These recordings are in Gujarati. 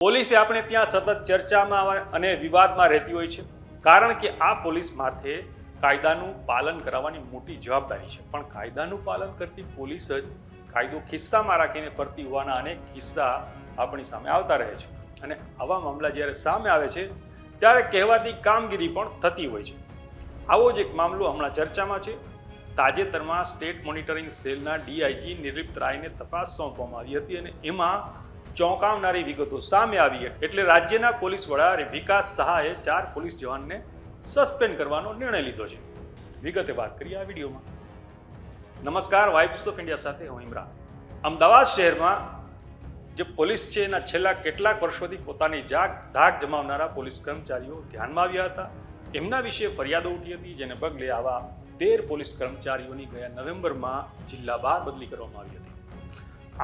પોલીસે આપણે ત્યાં સતત ચર્ચામાં અને વિવાદમાં રહેતી હોય છે, કારણ કે આ પોલીસ માથે કાયદાનું પાલન કરાવવાની મોટી જવાબદારી છે. પણ કાયદાનું પાલન કરતી પોલીસ જ કાયદો ખિસ્સામાં રાખીને ફરતી હોવાના અનેક કિસ્સા આપણી સામે આવતા રહે છે. અને આવા મામલા જ્યારે સામે આવે છે ત્યારે કહેવાતી કામગીરી પણ થતી હોય છે. આવો જ એક મામલો હમણાં ચર્ચામાં છે. તાજેતરમાં સ્ટેટ મોનિટરિંગ સેલના ડીઆઈજી નિર્લિપ્ત રાયને તપાસ સોંપવામાં આવી હતી અને એમાં ચોંકાવનારી વિગતો સામે આવી એટલે રાજ્યના પોલીસ વડા વિકાસ સહાયે 4 પોલીસ જવાનને સસ્પેન્ડ કરવાનો નિર્ણય લીધો છે. વિગતે વાત કરીએ આ વિડીયોમાં. નમસ્કાર, વાઇબ્સ ઓફ ઇન્ડિયા સાથે હું ઇમરાન. અમદાવાદ શહેરમાં જે પોલીસ છે એના છેલ્લા કેટલાક વર્ષોથી પોતાની ધાક જમાવનારા પોલીસ કર્મચારીઓ ધ્યાનમાં આવ્યા હતા. એમના વિશે ફરિયાદો ઉઠી હતી, જેને પગલે આવા 13 પોલીસ કર્મચારીઓની ગયા નવેમ્બરમાં જિલ્લા બહાર બદલી કરવામાં આવી હતી.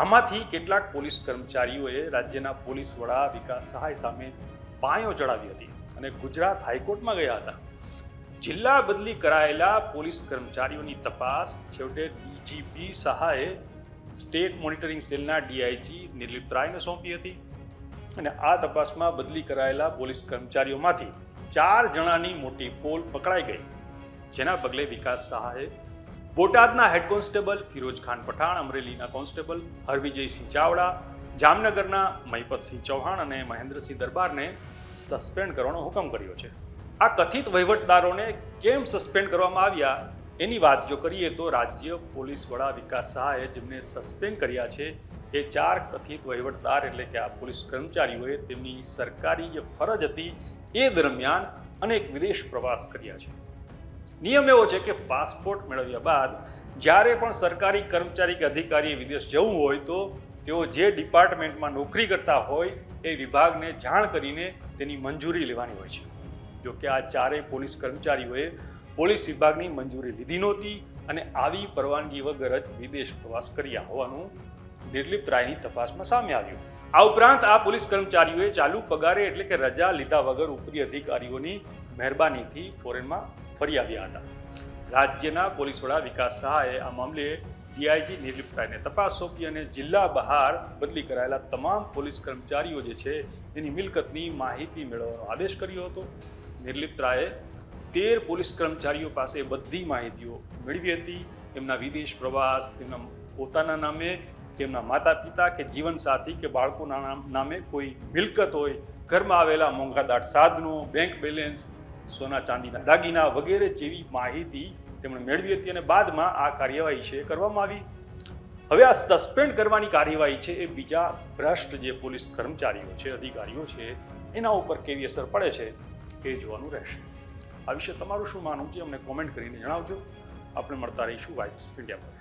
આમાંથી કેટલાક પોલીસ કર્મચારીઓએ રાજ્યના પોલીસ વડા વિકાસ સહાય સામે પાયો ચડાવી હતી અને ગુજરાત હાઈકોર્ટમાં ગયા હતા. જિલ્લા બદલી કરાયેલા પોલીસ કર્મચારીઓની તપાસ છેવટે ડીજીપી સહાયે સ્ટેટ મોનિટરિંગ સેલના ડીઆઈજી નિર્લિપ્ત રાયને સોંપી હતી અને આ તપાસમાં બદલી કરાયેલા પોલીસ કર્મચારીઓમાંથી 4 જણાની મોટી પોલ પકડાઈ ગઈ, જેના પગલે વિકાસ સહાયે બોટાદના હેડ કોન્સ્ટેબલ ફિરોજ ખાન પઠાણ, અમરેલીના કોન્સ્ટેબલ હરવિજયસિંહ ચાવડા, જામનગરના મહિપતસિંહ ચૌહાણ અને મહેન્દ્રસિંહ દરબારને સસ્પેન્ડ કરવાનો હુકમ કર્યો છે. આ કથિત વહીવટદારોને કેમ સસ્પેન્ડ કરવામાં આવ્યા એની વાત જો કરીએ તો રાજ્ય પોલીસ વડા વિકાસ સહાયે જેમને સસ્પેન્ડ કર્યા છે એ 4 કથિત વહીવટદાર એટલે કે આ પોલીસ કર્મચારીઓએ તેમની સરકારી જે ફરજ હતી એ દરમિયાન અનેક વિદેશ પ્રવાસ કર્યા છે. નિયમ એવો છે કે પાસપોર્ટ મેળવ્યા બાદ જ્યારે પણ સરકારી કર્મચારી કે અધિકારીએ વિદેશ જવું હોય તો તેઓ જે ડિપાર્ટમેન્ટમાં નોકરી કરતા હોય એ વિભાગને જાણ કરીને તેની મંજૂરી લેવાની હોય છે. જો કે આ 4 પોલીસ કર્મચારીઓએ પોલીસ વિભાગની મંજૂરી લીધી નહોતી અને આવી પરવાનગી વગર જ વિદેશ પ્રવાસ કર્યા હોવાનું નિર્લિપ્ત રાયની તપાસમાં સામે આવ્યું. આ ઉપરાંત આ પોલીસ કર્મચારીઓએ ચાલુ પગારે એટલે કે રજા લીધા વગર ઉપરી અધિકારીઓની મહેરબાનીથી ફોરેનમાં ફરી આવ્યા હતા. રાજ્યના પોલીસ વડા વિકાસ સહાયે આ મામલે ડીઆઈજી નિર્લિપ્ત રાયને તપાસ સોંપી અને જિલ્લા બહાર બદલી કરાયેલા તમામ પોલીસ કર્મચારીઓ જે છે તેની મિલકતની માહિતી મેળવવાનો આદેશ કર્યો હતો. નિર્લિપ્ત રાયે 13 પોલીસ કર્મચારીઓ પાસે બધી માહિતીઓ મેળવી હતી. એમના વિદેશ પ્રવાસ, તેમના પોતાના નામે, તેમના માતા પિતા કે જીવનસાથી કે બાળકોના નામે કોઈ મિલકત હોય, ઘરમાં આવેલા મોંઘાદાટ સાધનો, બેંક બેલેન્સ, સોના ચાંદીના દાગીના વગેરે જેવી માહિતી તેમણે મેળવી હતી અને બાદમાં આ કાર્યવાહી છે કરવામાં આવી. હવે આ સસ્પેન્ડ કરવાની કાર્યવાહી છે એ બીજા ભ્રષ્ટ જે પોલીસ કર્મચારીઓ છે, અધિકારીઓ છે, એના ઉપર કેવી અસર પડે છે એ જોવાનું રહેશે. આ વિશે તમારું શું માનવું છે અમને કોમેન્ટ કરીને જણાવજો. આપણે મળતા રહીશું વાઇબ્સ ઇન્ડિયા પર.